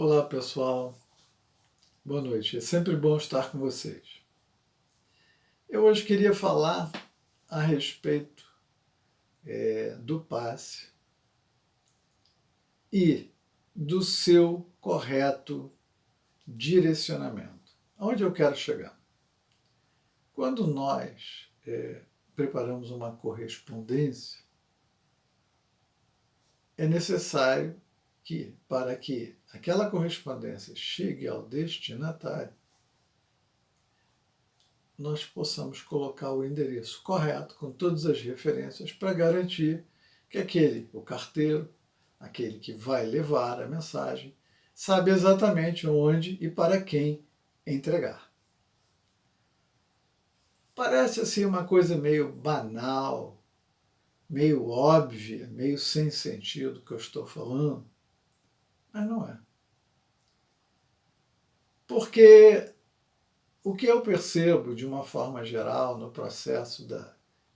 Olá pessoal, boa noite. É sempre bom estar com vocês. Eu hoje queria falar a respeito do passe e do seu correto direcionamento. Aonde eu quero chegar? Quando nós preparamos uma correspondência, é necessário que, para que aquela correspondência chegue ao destinatário, nós possamos colocar o endereço correto, com todas as referências, para garantir que o carteiro, aquele que vai levar a mensagem, sabe exatamente onde e para quem entregar. Parece assim uma coisa meio banal, meio óbvia, meio sem sentido que eu estou falando, mas não é. Porque o que eu percebo, de uma forma geral, no processo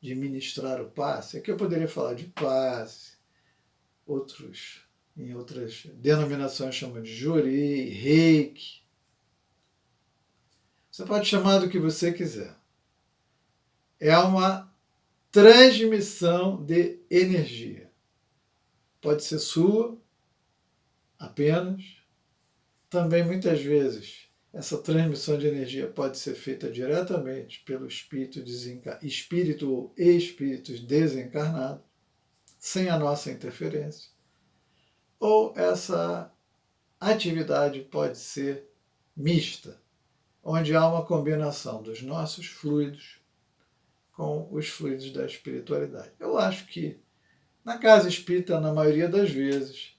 de ministrar o passe, é que eu poderia falar de passe, em outras denominações chamam de juri, reiki. Você pode chamar do que você quiser. É uma transmissão de energia. Pode ser sua, apenas. Também, muitas vezes, essa transmissão de energia pode ser feita diretamente pelo espírito ou espíritos desencarnados, sem a nossa interferência. Ou essa atividade pode ser mista, onde há uma combinação dos nossos fluidos com os fluidos da espiritualidade. Eu acho que na casa espírita, na maioria das vezes,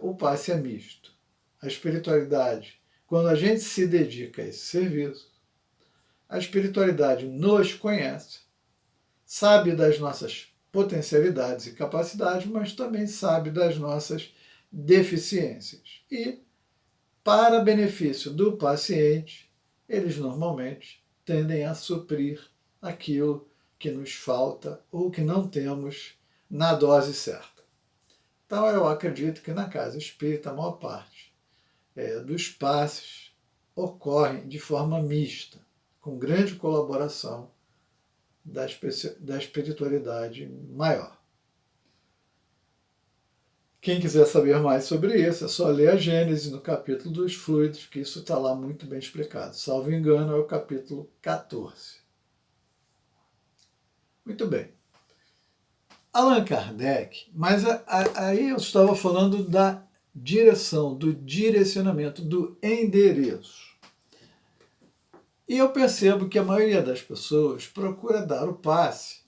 o passe é misto. A espiritualidade, quando a gente se dedica a esse serviço, a espiritualidade nos conhece, sabe das nossas potencialidades e capacidades, mas também sabe das nossas deficiências. E, para benefício do paciente, eles normalmente tendem a suprir aquilo que nos falta ou que não temos na dose certa. Então, eu acredito que na casa espírita, a maior parte dos passes ocorrem de forma mista, com grande colaboração da espiritualidade maior. Quem quiser saber mais sobre isso, é só ler a Gênese no capítulo dos fluidos, que isso está lá muito bem explicado. Salvo engano, é o capítulo 14. Muito bem. Allan Kardec, mas aí eu estava falando da direção, do direcionamento, do endereço. E eu percebo que a maioria das pessoas procura dar o passe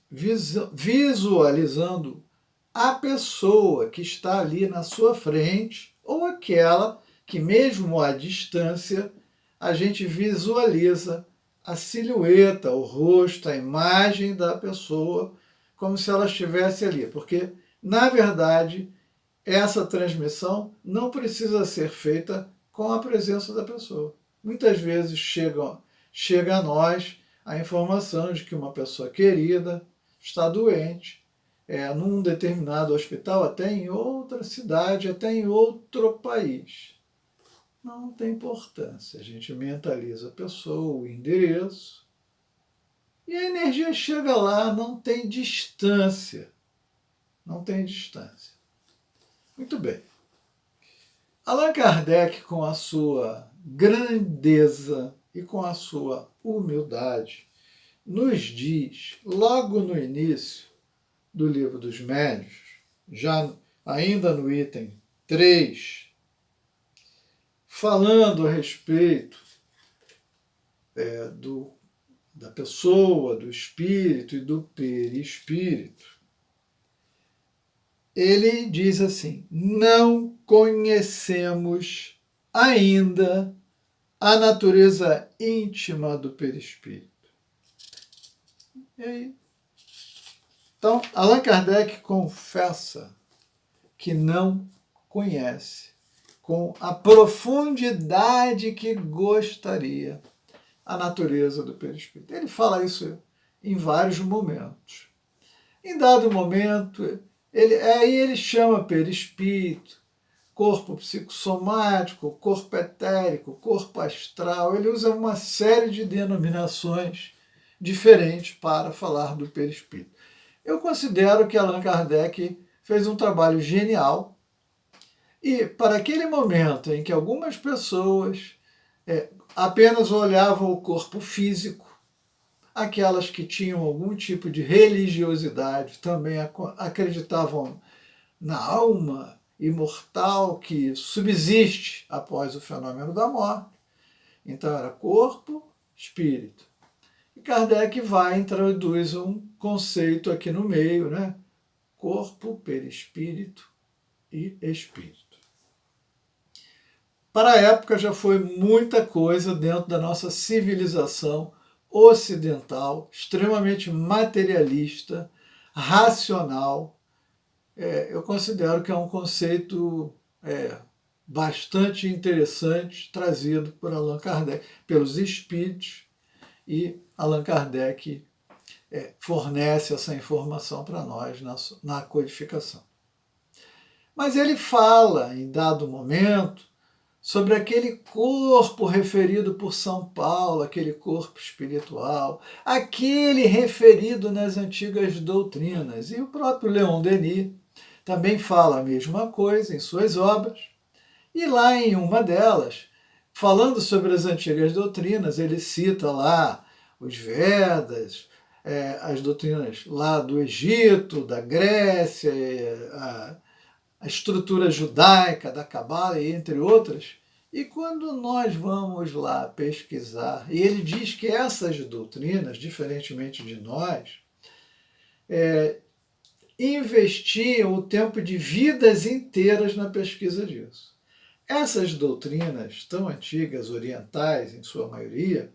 visualizando a pessoa que está ali na sua frente ou aquela que, mesmo à distância, a gente visualiza a silhueta, o rosto, a imagem da pessoa como se ela estivesse ali. Porque, na verdade, essa transmissão não precisa ser feita com a presença da pessoa. Muitas vezes chega a nós a informação de que uma pessoa querida está doente, num determinado hospital, até em outra cidade, até em outro país. Não tem importância. A gente mentaliza a pessoa, o endereço, e a energia chega lá, não tem distância. Não tem distância. Muito bem. Allan Kardec, com a sua grandeza e com a sua humildade, nos diz, logo no início do Livro dos Médiuns, ainda no item 3, falando a respeito da pessoa, do espírito e do perispírito, ele diz assim: não conhecemos ainda a natureza íntima do perispírito. E aí? Então, Allan Kardec confessa que não conhece com a profundidade que gostaria a natureza do perispírito. Ele fala isso em vários momentos. Em dado momento, aí ele chama perispírito, corpo psicossomático, corpo etérico, corpo astral. Ele usa uma série de denominações diferentes para falar do perispírito. Eu considero que Allan Kardec fez um trabalho genial e, para aquele momento em que algumas pessoas apenas olhavam o corpo físico, aquelas que tinham algum tipo de religiosidade também acreditavam na alma imortal que subsiste após o fenômeno da morte. Então era corpo, espírito. E Kardec vai e introduz um conceito aqui no meio, né? Corpo, perispírito e espírito. Para a época já foi muita coisa dentro da nossa civilização ocidental, extremamente materialista, racional. Eu considero que é um conceito bastante interessante, trazido por Allan Kardec, pelos espíritos, e Allan Kardec fornece essa informação para nós na codificação. Mas ele fala, em dado momento, sobre aquele corpo referido por São Paulo, aquele corpo espiritual, aquele referido nas antigas doutrinas. E o próprio Leon Denis também fala a mesma coisa em suas obras. E lá em uma delas, falando sobre as antigas doutrinas, ele cita lá os Vedas, as doutrinas lá do Egito, da Grécia, a estrutura judaica da Cabala, entre outras. E quando nós vamos lá pesquisar, e ele diz que essas doutrinas, diferentemente de nós, investiam o tempo de vidas inteiras na pesquisa disso. Essas doutrinas tão antigas, orientais, em sua maioria,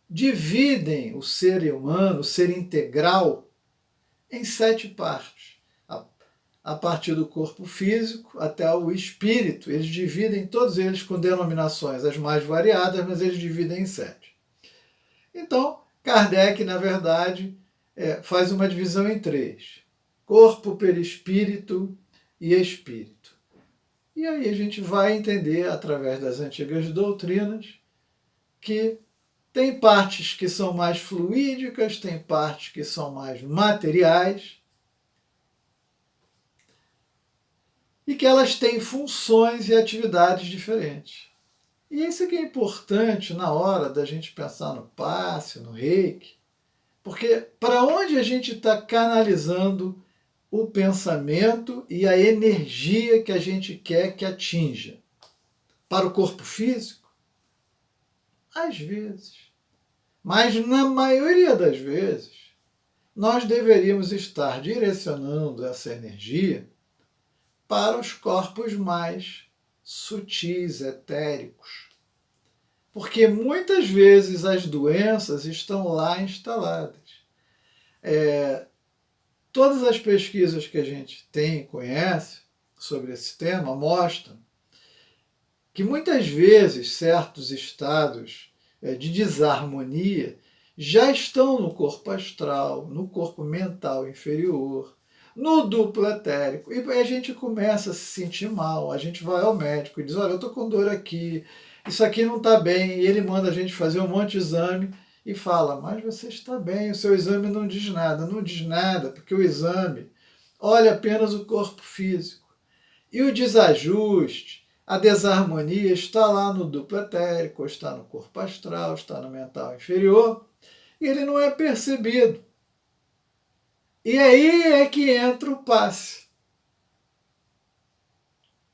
dividem o ser humano, o ser integral, em 7 partes. A partir do corpo físico até o espírito. Eles dividem todos eles com denominações as mais variadas, mas eles dividem em 7. Então, Kardec, na verdade, faz uma divisão em 3. Corpo, perispírito e espírito. E aí a gente vai entender, através das antigas doutrinas, que tem partes que são mais fluídicas, tem partes que são mais materiais, e que elas têm funções e atividades diferentes. E isso que é importante na hora da gente pensar no passe, no reiki, porque para onde a gente está canalizando o pensamento e a energia que a gente quer que atinja? Para o corpo físico? Às vezes. Mas na maioria das vezes, nós deveríamos estar direcionando essa energia para os corpos mais sutis, etéricos. Porque muitas vezes as doenças estão lá instaladas. Todas as pesquisas que a gente tem e conhece sobre esse tema mostram que muitas vezes certos estados de desarmonia já estão no corpo astral, no corpo mental inferior, no duplo etérico, e a gente começa a se sentir mal, a gente vai ao médico e diz, olha, eu estou com dor aqui, isso aqui não está bem, e ele manda a gente fazer um monte de exame e fala, mas você está bem, o seu exame não diz nada, porque o exame olha apenas o corpo físico. E o desajuste, a desarmonia está lá no duplo etérico, está no corpo astral, está no mental inferior, e ele não é percebido. E aí é que entra o passe.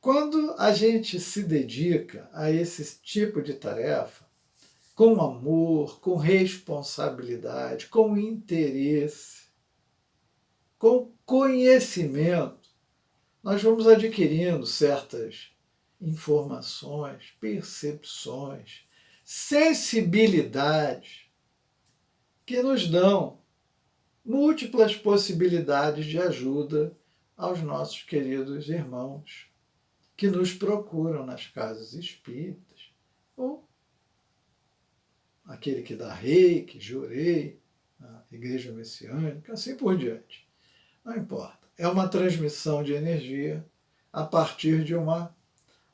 Quando a gente se dedica a esse tipo de tarefa, com amor, com responsabilidade, com interesse, com conhecimento, nós vamos adquirindo certas informações, percepções, sensibilidades que nos dão múltiplas possibilidades de ajuda aos nossos queridos irmãos que nos procuram nas casas espíritas, ou aquele que dá reiki, jurei, na igreja messiânica, assim por diante. Não importa. É uma transmissão de energia a partir de um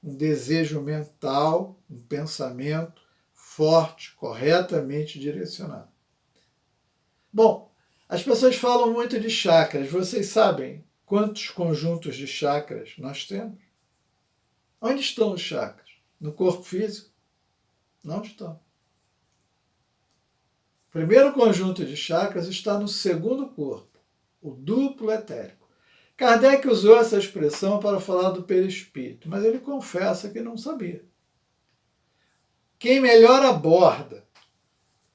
desejo mental, um pensamento forte, corretamente direcionado. Bom, as pessoas falam muito de chakras. Vocês sabem quantos conjuntos de chakras nós temos? Onde estão os chakras? No corpo físico? Não estão. O primeiro conjunto de chakras está no segundo corpo, o duplo etérico. Kardec usou essa expressão para falar do perispírito, mas ele confessa que não sabia. Quem melhor aborda,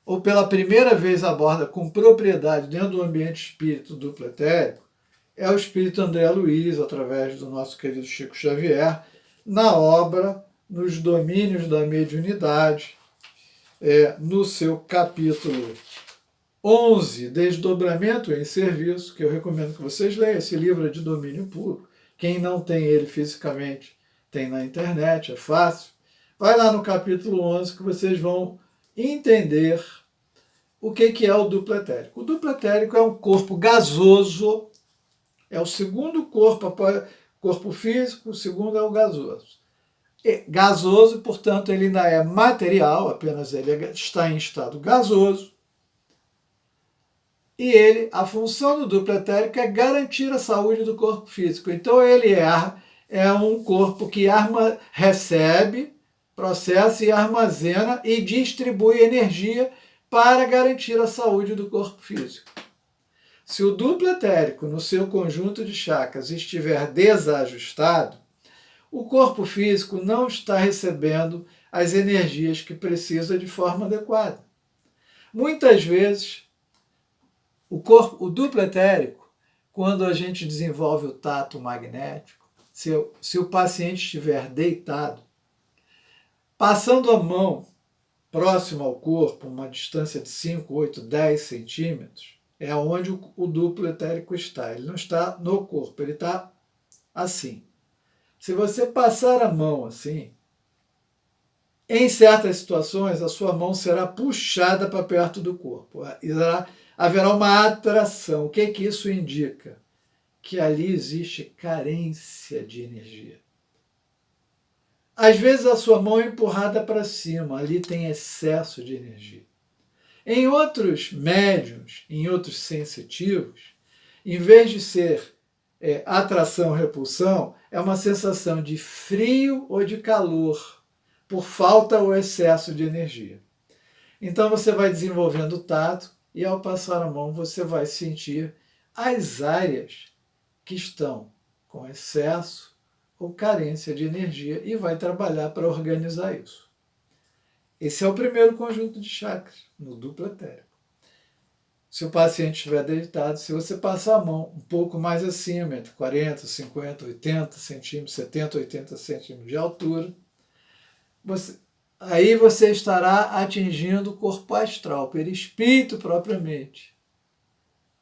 ou pela primeira vez aborda com propriedade dentro do ambiente espírito duplo etérico, é o espírito André Luiz, através do nosso querido Chico Xavier, na obra Nos Domínios da Mediunidade, no seu capítulo 11, Desdobramento em Serviço, que eu recomendo que vocês leiam. Esse livro é de domínio público. Quem não tem ele fisicamente, tem na internet, é fácil. Vai lá no capítulo 11 que vocês vão entender o que é o duplo etérico. O duplo etérico é um corpo gasoso, é o segundo corpo, após corpo físico, o segundo é o gasoso. Gasoso, portanto, ele ainda é material, apenas ele está em estado gasoso. E a função do duplo etérico é garantir a saúde do corpo físico. Então ele é um corpo que recebe, processa e armazena e distribui energia para garantir a saúde do corpo físico. Se o duplo etérico no seu conjunto de chakras estiver desajustado, o corpo físico não está recebendo as energias que precisa de forma adequada. Muitas vezes, o duplo etérico, quando a gente desenvolve o tato magnético, se o paciente estiver deitado, passando a mão próximo ao corpo, uma distância de 5, 8, 10 centímetros, é onde o duplo etérico está. Ele não está no corpo, ele está assim. Se você passar a mão assim, em certas situações a sua mão será puxada para perto do corpo. Haverá uma atração. O que isso indica? Que ali existe carência de energia. Às vezes a sua mão é empurrada para cima, ali tem excesso de energia. Em outros médiuns, em outros sensitivos, em vez de ser atração-repulsão, é uma sensação de frio ou de calor, por falta ou excesso de energia. Então você vai desenvolvendo o tato e ao passar a mão você vai sentir as áreas que estão com excesso ou carência de energia e vai trabalhar para organizar isso. Esse é o primeiro conjunto de chakras, no duplo etérico. Se o paciente estiver deitado, se você passar a mão um pouco mais acima, entre 40, 50, 80 centímetros, 70, 80 centímetros de altura, aí você estará atingindo o corpo astral, o perispírito propriamente.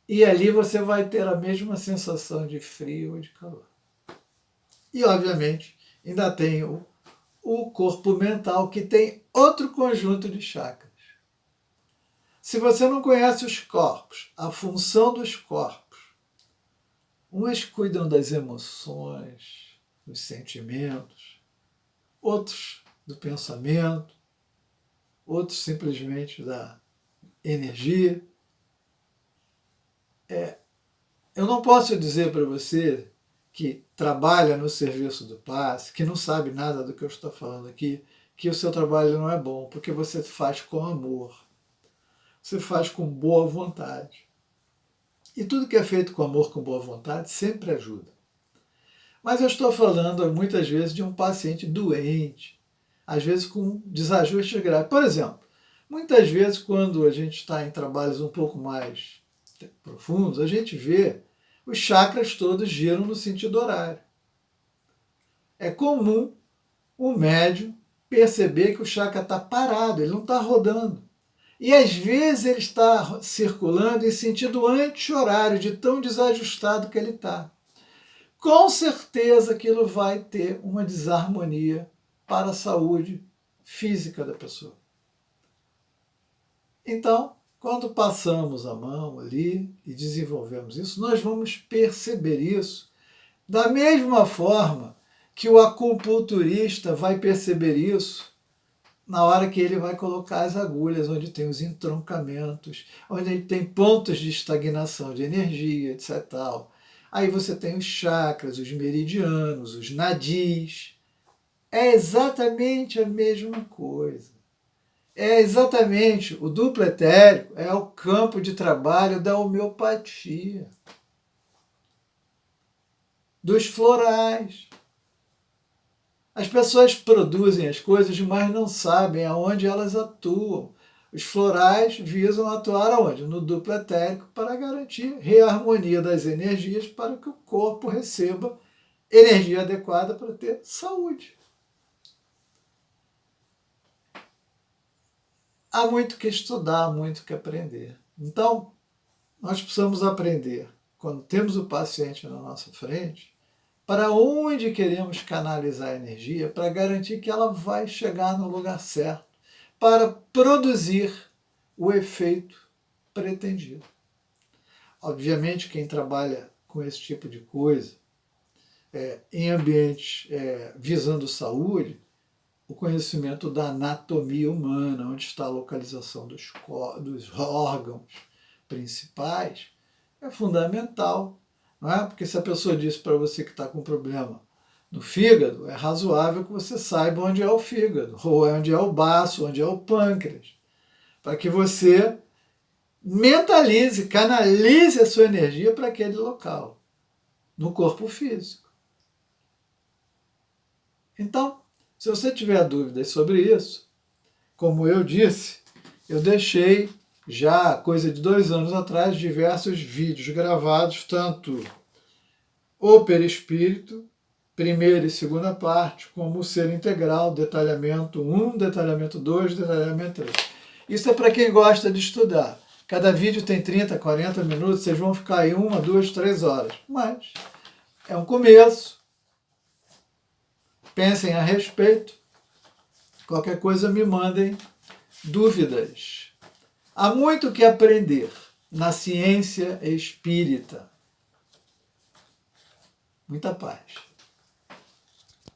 E ali você vai ter a mesma sensação de frio ou de calor. E, obviamente, ainda tem o corpo mental, que tem outro conjunto de chakras. Se você não conhece os corpos, a função dos corpos, uns cuidam das emoções, dos sentimentos, outros do pensamento, outros simplesmente da energia. Eu não posso dizer para você que trabalha no serviço do passe, que não sabe nada do que eu estou falando aqui, que o seu trabalho não é bom, porque você faz com amor. Você faz com boa vontade. E tudo que é feito com amor, com boa vontade, sempre ajuda. Mas eu estou falando muitas vezes de um paciente doente, às vezes com desajuste grave. Por exemplo, muitas vezes quando a gente está em trabalhos um pouco mais profundos, a gente vê os chakras todos giram no sentido horário. É comum o médium perceber que o chakra está parado, ele não está rodando. E às vezes ele está circulando em sentido anti-horário, de tão desajustado que ele está. Com certeza aquilo vai ter uma desarmonia para a saúde física da pessoa. Então, quando passamos a mão ali e desenvolvemos isso, nós vamos perceber isso Da mesma forma que o acupunturista vai perceber isso na hora que ele vai colocar as agulhas, onde tem os entroncamentos, onde ele tem pontos de estagnação de energia, etc. Tal. Aí você tem os chakras, os meridianos, os nadis. É exatamente a mesma coisa. É exatamente, o duplo etérico é o campo de trabalho da homeopatia, dos florais. As pessoas produzem as coisas, mas não sabem aonde elas atuam. Os florais visam atuar aonde? No duplo etérico, para garantir reharmonia das energias para que o corpo receba energia adequada para ter saúde. Há muito que estudar, há muito que aprender. Então, nós precisamos aprender, quando temos o paciente na nossa frente, para onde queremos canalizar a energia para garantir que ela vai chegar no lugar certo, para produzir o efeito pretendido. Obviamente, quem trabalha com esse tipo de coisa, em ambientes visando saúde, o conhecimento da anatomia humana, onde está a localização dos órgãos principais, é fundamental. Não é? Porque se a pessoa diz para você que está com problema no fígado, é razoável que você saiba onde é o fígado, ou onde é o baço, onde é o pâncreas, para que você mentalize, canalize a sua energia para aquele local, no corpo físico. Então, se você tiver dúvidas sobre isso, como eu disse, eu deixei já, coisa de 2 anos atrás, diversos vídeos gravados, tanto o perispírito, primeira e segunda parte, como o ser integral, detalhamento 1, detalhamento 2, detalhamento 3. Isso é para quem gosta de estudar. Cada vídeo tem 30, 40 minutos, vocês vão ficar aí 1, 2, 3 horas. Mas é um começo. Pensem a respeito. Qualquer coisa me mandem dúvidas. Há muito o que aprender na ciência espírita. Muita paz.